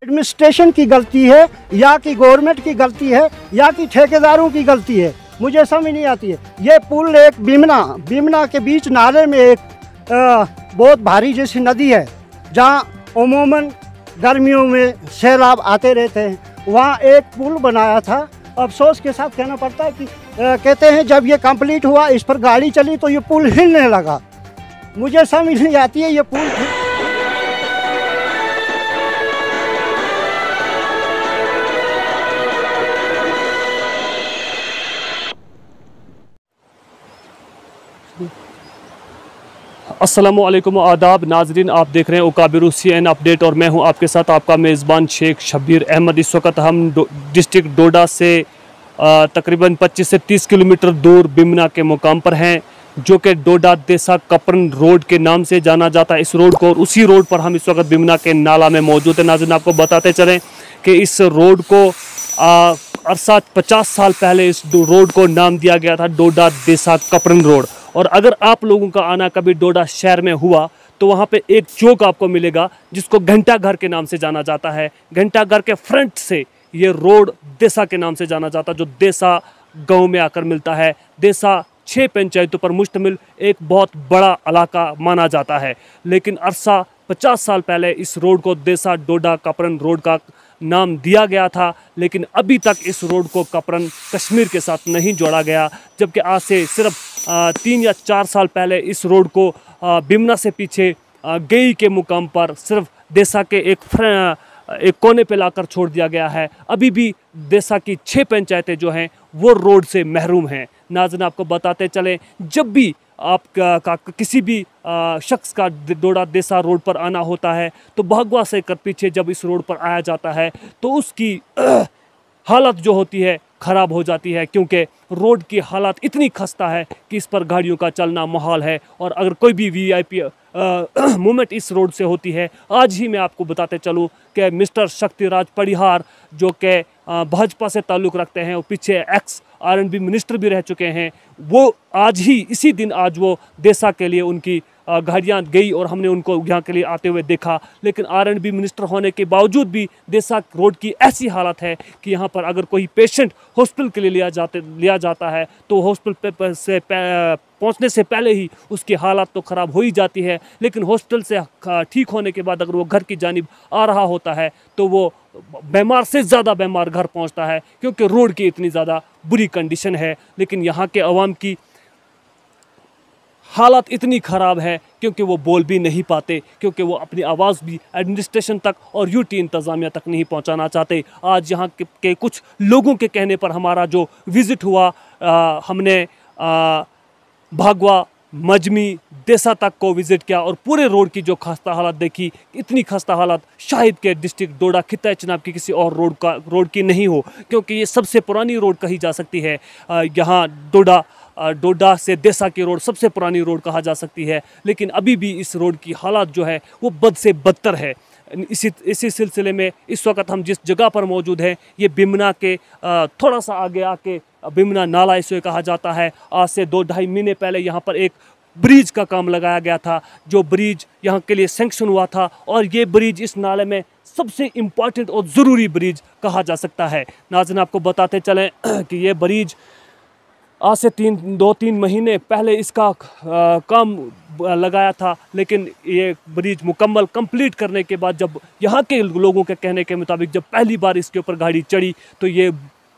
Administration की गलती है या कि गवर्नमेंट की गलती है या कि ठेकेदारों की गलती है, मुझे समझ नहीं आती है। ये पुल एक बीमना के बीच नाले में एक बहुत भारी जैसी नदी है जहाँ अमूमन गर्मियों में सैलाब आते रहते हैं, वहाँ एक पुल बनाया था। अफसोस के साथ कहना पड़ता है कि कहते हैं जब ये कंप्लीट हुआ, इस पर गाड़ी चली तो ये पुल हिलने लगा। मुझे समझ नहीं आती है ये पुल। अस्सलामुअलैकुम आदाब नाजरीन, आप देख रहे हैं उकाबिरू CN अपडेट और मैं हूं आपके साथ आपका मेज़बान शेख शब्बीर अहमद। इस वक्त हम डिस्ट्रिक्ट डोडा से तकरीबन 25 से 30 किलोमीटर दूर बिमना के मुकाम पर हैं, जो कि डोडा देसा कपरन रोड के नाम से जाना जाता है इस रोड को। और उसी रोड पर हम इस वक्त बिमना के नाला में मौजूद है। नाज़रीन, आपको बताते चलें कि इस रोड को अरसा 50 साल पहले इस रोड को नाम दिया गया था डोडा देसा कपरन रोड। और अगर आप लोगों का आना कभी डोडा शहर में हुआ तो वहाँ पे एक चौक आपको मिलेगा जिसको घंटा घर के नाम से जाना जाता है। घंटा घर के फ्रंट से ये रोड देसा के नाम से जाना जाता है, जो देसा गांव में आकर मिलता है। देसा 6 पंचायतों पर मुश्तमिल एक बहुत बड़ा इलाका माना जाता है। लेकिन अरसा 50 साल पहले इस रोड को देसा डोडा कपरन रोड का नाम दिया गया था, लेकिन अभी तक इस रोड को कपरन कश्मीर के साथ नहीं जोड़ा गया। जबकि आज से सिर्फ 3 या 4 साल पहले इस रोड को बिमना से पीछे गई के मुकाम पर सिर्फ देसा के एक कोने पे लाकर छोड़ दिया गया है। अभी भी देसा की 6 पंचायतें जो हैं वो रोड से महरूम हैं। नाज़रीन, आपको बताते चलें, जब भी आपका किसी भी शख्स का डोडा देसा रोड पर आना होता है तो भगवा से कर पीछे जब इस रोड पर आया जाता है तो उसकी हालत जो होती है ख़राब हो जाती है, क्योंकि रोड की हालत इतनी खस्ता है कि इस पर गाड़ियों का चलना मुहाल है। और अगर कोई भी VIP मूवमेंट इस रोड से होती है, आज ही मैं आपको बताते चलूँ कि मिस्टर शक्तिराज परिहार, जो कि भाजपा से ताल्लुक़ रखते हैं और पीछे एक्स R&B मिनिस्टर भी रह चुके हैं, वो आज ही इसी दिन आज वो देसा के लिए उनकी गाड़ियाँ गई और हमने उनको यहाँ के लिए आते हुए देखा। लेकिन R&B मिनिस्टर होने के बावजूद भी देसा रोड की ऐसी हालत है कि यहाँ पर अगर कोई पेशेंट हॉस्पिटल के लिए लिया जाता है तो हॉस्पिटल से पहुँचने से पहले ही उसकी हालत तो ख़राब हो ही जाती है। लेकिन हॉस्पिटल से ठीक होने के बाद अगर वो घर की जानिब आ रहा होता है तो वो बीमार से ज़्यादा बीमार घर पहुँचता है, क्योंकि रोड की इतनी ज़्यादा बुरी कंडीशन है। लेकिन यहाँ के अवाम की हालत इतनी ख़राब है क्योंकि वो बोल भी नहीं पाते, क्योंकि वो अपनी आवाज़ भी एडमिनिस्ट्रेशन तक और UT इंतज़ामिया तक नहीं पहुंचाना चाहते। आज यहाँ के कुछ लोगों के कहने पर हमारा जो विज़िट हुआ, हमने भागवा मजमी देसा तक को विज़िट किया और पूरे रोड की जो खस्ता हालत देखी। इतनी खस्ता हालत शायद के डिस्ट्रिक्ट डोडा खिता चनाब की किसी और रोड की नहीं हो, क्योंकि ये सबसे पुरानी रोड कही जा सकती है। यहाँ डोडा से देसा की रोड सबसे पुरानी रोड कहा जा सकती है। लेकिन अभी भी इस रोड की हालत जो है वो बद से बदतर है। इसी सिलसिले में इस वक्त हम जिस जगह पर मौजूद हैं, ये बिमना के थोड़ा सा आगे आके बिमना नाला इसे कहा जाता है। आज से 2-2.5 महीने पहले यहाँ पर एक ब्रिज का काम लगाया गया था, जो ब्रिज यहाँ के लिए सैंक्शन हुआ था। और ये ब्रिज इस नाले में सबसे इम्पॉर्टेंट और ज़रूरी ब्रिज कहा जा सकता है। नाज़रीन, आपको बताते चलें कि ये ब्रिज आज से 2-3 महीने पहले इसका काम लगाया था, लेकिन ये ब्रिज मुकम्मल कंप्लीट करने के बाद जब यहाँ के लोगों के कहने के मुताबिक जब पहली बार इसके ऊपर गाड़ी चढ़ी तो ये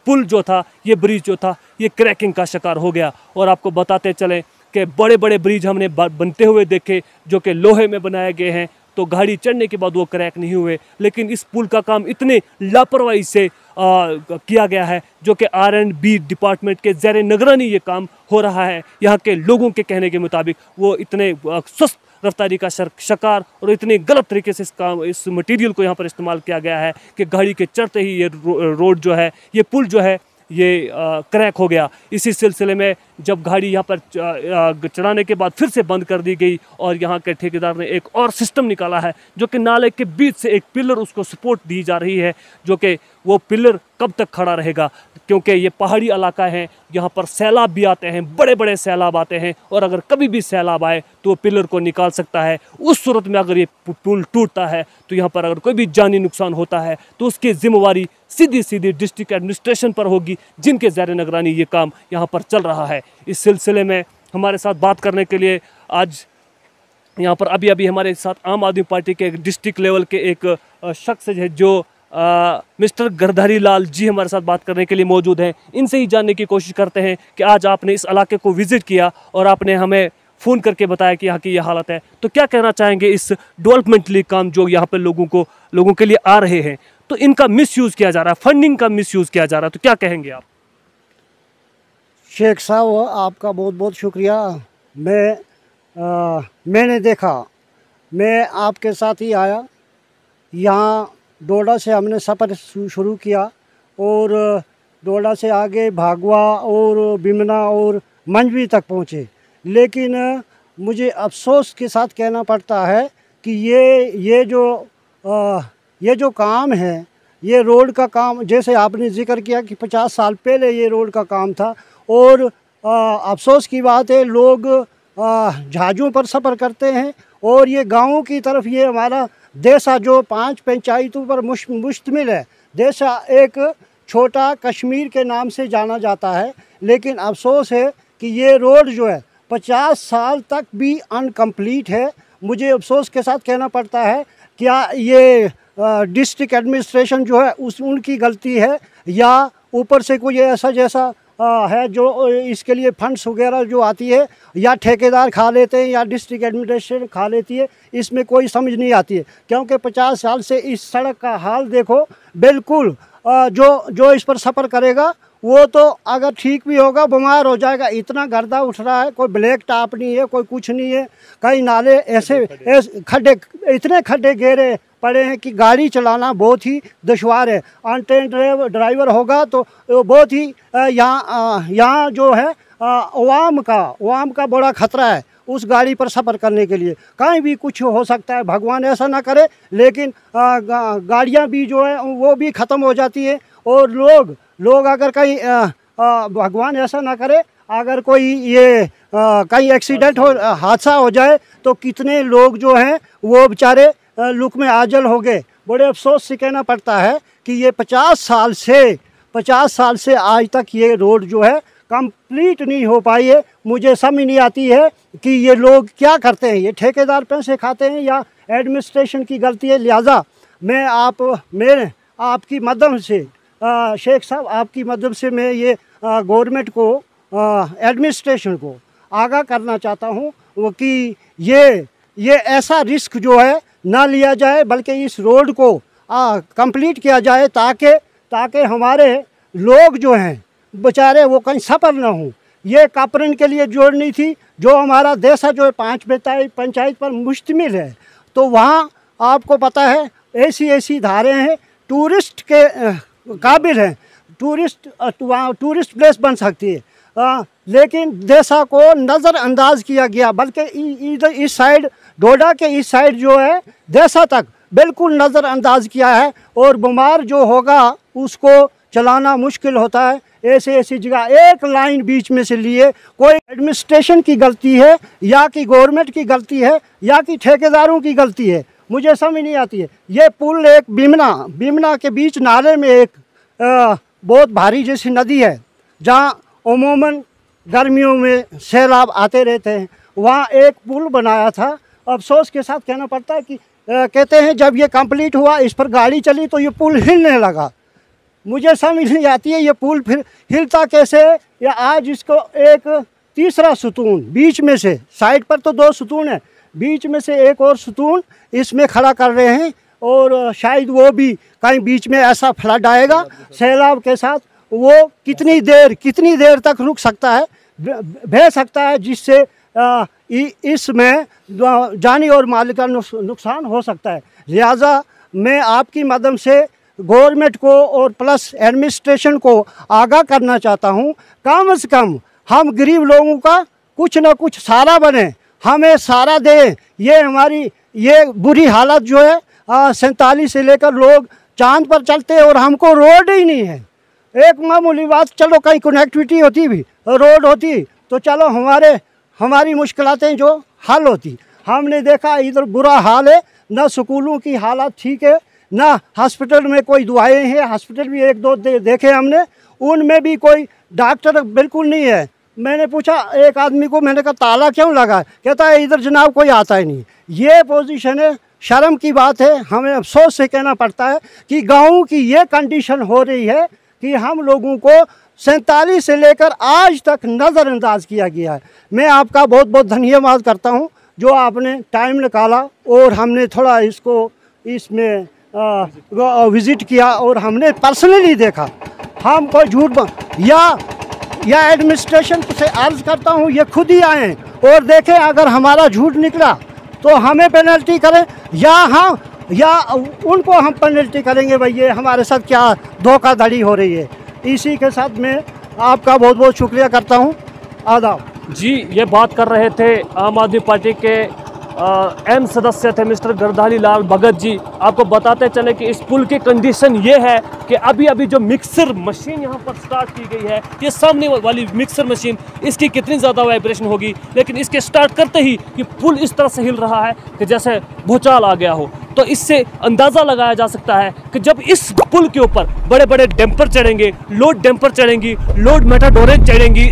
पुल जो था, ये ब्रिज जो था, ये क्रैकिंग का शिकार हो गया। और आपको बताते चलें कि बड़े बड़े ब्रिज हमने बनते हुए देखे जो कि लोहे में बनाए गए हैं, तो गाड़ी चढ़ने के बाद वो क्रैक नहीं हुए। लेकिन इस पुल का काम इतने लापरवाही से किया गया है, जो कि R&B डिपार्टमेंट के ज़ेर निगरानी ये काम हो रहा है। यहाँ के लोगों के कहने के मुताबिक वो इतने सुस्त रफ्तारी का शिकार और इतने गलत तरीके से इस मटेरियल को यहाँ पर इस्तेमाल किया गया है कि गाड़ी के चढ़ते ही ये रोड जो है, ये पुल जो है, ये क्रैक हो गया। इसी सिलसिले में जब गाड़ी यहाँ पर चढ़ाने के बाद फिर से बंद कर दी गई और यहाँ के ठेकेदार ने एक और सिस्टम निकाला है, जो कि नाले के बीच से एक पिलर उसको सपोर्ट दी जा रही है, जो कि वो पिलर कब तक खड़ा रहेगा, क्योंकि ये पहाड़ी इलाका है, यहाँ पर सैलाब भी आते हैं, बड़े बड़े सैलाब आते हैं, और अगर कभी भी सैलाब आए तो वो पिलर को निकाल सकता है। उस सूरत में अगर ये पुल टूटता है तो यहाँ पर अगर कोई भी जानी नुकसान होता है तो उसकी जिम्मेवारी सीधी सीधी डिस्ट्रिक्ट एडमिनिस्ट्रेशन पर होगी, जिनके ज़ेर निगरानी ये काम यहाँ पर चल रहा है। इस सिलसिले में हमारे साथ बात करने के लिए आज यहाँ पर अभी हमारे साथ आम आदमी पार्टी के डिस्ट्रिक्ट लेवल के एक शख्स है जो मिस्टर गिरधारी लाल जी हमारे साथ बात करने के लिए मौजूद हैं। इनसे ही जानने की कोशिश करते हैं कि आज आपने इस इलाके को विज़िट किया और आपने हमें फ़ोन करके बताया कि यहाँ की ये हालत है, तो क्या कहना चाहेंगे इस डेवलपमेंटली काम जो यहाँ पर लोगों के लिए आ रहे हैं, तो इनका मिसयूज़ किया जा रहा है, फंडिंग का मिसयूज़ किया जा रहा है, तो क्या कहेंगे आप? शेख साहब, आपका बहुत बहुत शुक्रिया। मैंने देखा, मैं आपके साथ ही आया, यहाँ डोडा से हमने सफ़र शुरू किया और डोडा से आगे भागवा और बिमना और मंजवी तक पहुँचे। लेकिन मुझे अफसोस के साथ कहना पड़ता है कि ये जो काम है, ये रोड का काम, जैसे आपने जिक्र किया कि 50 साल पहले ये रोड का काम था, और अफसोस की बात है लोग जहाज़ों पर सफ़र करते हैं, और ये गाँवों की तरफ ये हमारा देसा जो 5 पंचायतों पर मुश्तमिल है, देसा एक छोटा कश्मीर के नाम से जाना जाता है। लेकिन अफसोस है कि ये रोड जो है 50 साल तक भी अनकम्प्लीट है। मुझे अफसोस के साथ कहना पड़ता है, क्या ये डिस्ट्रिक्ट एडमिनिस्ट्रेशन जो है उनकी गलती है, या ऊपर से कोई ऐसा जैसा है जो इसके लिए फंड्स वगैरह जो आती है, या ठेकेदार खा लेते हैं या डिस्ट्रिक्ट एडमिनिस्ट्रेशन खा लेती है, इसमें कोई समझ नहीं आती है। क्योंकि 50 साल से इस सड़क का हाल देखो, बिल्कुल जो इस पर सफ़र करेगा वो तो अगर ठीक भी होगा बीमार हो जाएगा, इतना गर्दा उठ रहा है, कोई ब्लैक टॉप नहीं है, कोई कुछ नहीं है। कई नाले ऐसे खड्डे, इतने खड्डे गहरे पड़े हैं कि गाड़ी चलाना बहुत ही दुश्वार है। अनट्रेन्ड ड्राइवर होगा तो बहुत ही यहाँ जो है अवाम का बड़ा ख़तरा है उस गाड़ी पर सफ़र करने के लिए। कहीं भी कुछ हो सकता है, भगवान ऐसा ना करे, लेकिन गाड़ियाँ भी जो है वो भी ख़त्म हो जाती है। और लोग अगर कहीं भगवान ऐसा ना करे, अगर कोई ये कहीं एक्सीडेंट हो, हादसा हो जाए, तो कितने लोग जो हैं वो बेचारे लुक में आजल हो गए। बड़े अफसोस से कहना पड़ता है कि ये 50 साल से आज तक ये रोड जो है कंप्लीट नहीं हो पाई है। मुझे समझ नहीं आती है कि ये लोग क्या करते हैं, ये ठेकेदार पैसे खाते हैं या एडमिनिस्ट्रेशन की गलती है। लिहाजा मैं आपकी मदद से शेख साहब, आपकी मदद से मैं ये गवर्नमेंट को, एडमिनिस्ट्रेशन को आगाह करना चाहता हूँ वो कि ये ऐसा रिस्क जो है ना लिया जाए, बल्कि इस रोड को कंप्लीट किया जाए, ताकि हमारे लोग जो हैं बेचारे वो कहीं सफ़र ना हो। ये कापरन के लिए जोड़नी थी, जो हमारा देसा जो है 5 पंचायत पर मुश्तमिल है, तो वहाँ आपको पता है ऐसी धारें हैं, टूरिस्ट के काबिल हैं, टूरिस्ट प्लेस बन सकती है। लेकिन देसा को नज़रअंदाज किया गया, बल्कि इधर इस साइड डोडा के इस साइड जो है देसा तक बिल्कुल नज़रअंदाज किया है, और बीमार जो होगा उसको चलाना मुश्किल होता है। ऐसी जगह एक लाइन बीच में से लिए, कोई एडमिनिस्ट्रेशन की गलती है या कि गवर्नमेंट की गलती है या कि ठेकेदारों की गलती है, मुझे समझ नहीं आती है। ये पुल एक बिमना के बीच नाले में एक बहुत भारी जैसी नदी है, जहाँ अमूमन गर्मियों में सैलाब आते रहते हैं, वहाँ एक पुल बनाया था। अफसोस के साथ कहना पड़ता है कि कहते हैं जब ये कंप्लीट हुआ, इस पर गाड़ी चली तो ये पुल हिलने लगा। मुझे समझ नहीं आती है ये पुल फिर हिलता कैसे, या आज इसको एक तीसरा सुतून बीच में से, साइड पर तो 2 सुतून है, बीच में से एक और सुतून इसमें खड़ा कर रहे हैं, और शायद वो भी कहीं बीच में ऐसा फ्लड आएगा सैलाब के साथ, वो कितनी देर तक रुक सकता है, बह सकता है, जिससे इसमें जानी और माली का नुकसान हो सकता है। लिहाजा मैं आपकी मदद से गवर्नमेंट को और प्लस एडमिनिस्ट्रेशन को आगाह करना चाहता हूँ, कम से कम हम गरीब लोगों का कुछ ना कुछ सहारा बने, हमें सहारा दें। ये हमारी ये बुरी हालत जो है 47 से लेकर लोग चांद पर चलते हैं और हमको रोड ही नहीं है। एक मामूली बात, चलो कहीं कनेक्टिविटी होती भी, रोड होती तो चलो हमारी मुश्किलातें जो हल होती। हमने देखा इधर बुरा हाल है, ना स्कूलों की हालत ठीक है, ना हॉस्पिटल में कोई दुआएं हैं। हॉस्पिटल भी एक दो देखे हमने, उनमें भी कोई डॉक्टर बिल्कुल नहीं है। मैंने पूछा एक आदमी को, मैंने कहा ताला क्यों लगा, कहता है इधर जनाब कोई आता ही नहीं। ये पोजीशन है, शर्म की बात है। हमें अफसोस से कहना पड़ता है कि गाँव की ये कंडीशन हो रही है कि हम लोगों को 47 से लेकर आज तक नज़रअंदाज किया गया है। मैं आपका बहुत बहुत धन्यवाद करता हूँ जो आपने टाइम निकाला और हमने थोड़ा इसमें विज़िट किया और हमने पर्सनली देखा। हम कोई झूठ या एडमिनिस्ट्रेशन से अर्ज़ करता हूँ ये खुद ही आएँ और देखें, अगर हमारा झूठ निकला तो हमें पेनल्टी करें या उनको हम पेनल्टी करेंगे। भाई ये हमारे साथ क्या धोखाधड़ी हो रही है। इसी के साथ मैं आपका बहुत बहुत शुक्रिया करता हूँ। आदाब जी। ये बात कर रहे थे आम आदमी पार्टी के एम सदस्य थे मिस्टर गर्दाली लाल भगत जी। आपको बताते चले कि इस पुल की कंडीशन ये है कि अभी जो मिक्सर मशीन यहाँ पर स्टार्ट की गई है, ये सामने वाली मिक्सर मशीन, इसकी कितनी ज़्यादा वाइब्रेशन होगी, लेकिन इसके स्टार्ट करते ही ये पुल इस तरह से हिल रहा है कि जैसे भूचाल आ गया हो। तो इससे अंदाज़ा लगाया जा सकता है कि जब इस पुल के ऊपर बड़े बड़े डैम्पर चढ़ेंगे, लोड डैम्पर चढ़ेंगी, लोड मेटाडोरें चढ़ेंगी,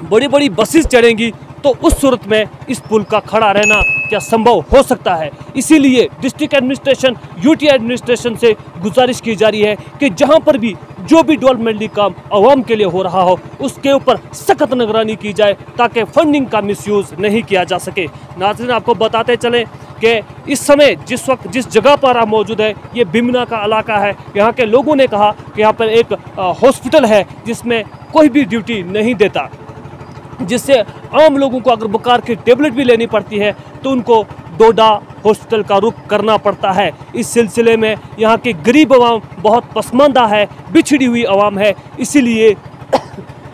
बड़ी बड़ी बसेस चढ़ेंगी, तो उस सूरत में इस पुल का खड़ा रहना क्या संभव हो सकता है। इसीलिए डिस्ट्रिक्ट एडमिनिस्ट्रेशन, यूटी एडमिनिस्ट्रेशन से गुजारिश की जा रही है कि जहां पर भी जो भी डेवलपमेंटली काम आवाम के लिए हो रहा हो उसके ऊपर सख्त निगरानी की जाए ताकि फंडिंग का मिसयूज़ नहीं किया जा सके। नाज़रीन, आपको बताते चलें कि इस समय जिस जगह पर आप मौजूद है ये बिमना का इलाका है। यहाँ के लोगों ने कहा कि यहाँ पर एक हॉस्पिटल है जिसमें कोई भी ड्यूटी नहीं देता, जिससे आम लोगों को अगर बुखार की टेबलेट भी लेनी पड़ती है तो उनको डोडा हॉस्पिटल का रुख करना पड़ता है। इस सिलसिले में यहाँ की गरीब आवाम बहुत पसमानदा है, बिछड़ी हुई आवाम है। इसीलिए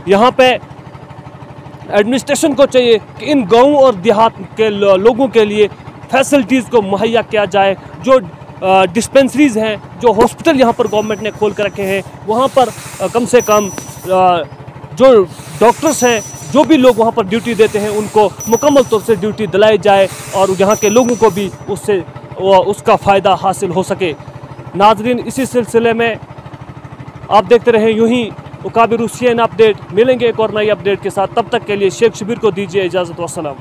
यहाँ पे एडमिनिस्ट्रेशन को चाहिए कि इन गाँव और देहात के लोगों के लिए फैसिलिटीज़ को मुहैया किया जाए। जो डिस्पेंसरीज़ हैं, जो हॉस्पिटल यहाँ पर गवर्नमेंट ने खोल कर रखे हैं, वहाँ पर कम से कम जो डॉक्टर्स हैं, जो भी लोग वहाँ पर ड्यूटी देते हैं, उनको मुकम्मल तौर से ड्यूटी दिलाई जाए और यहाँ के लोगों को भी उसका फ़ायदा हासिल हो सके। नाजरीन, इसी सिलसिले में आप देखते रहें यूं ही उकाबिर CNN अपडेट। मिलेंगे एक और नई अपडेट के साथ, तब तक के लिए शेख शबीर को दीजिए इजाज़त। वस्सलाम।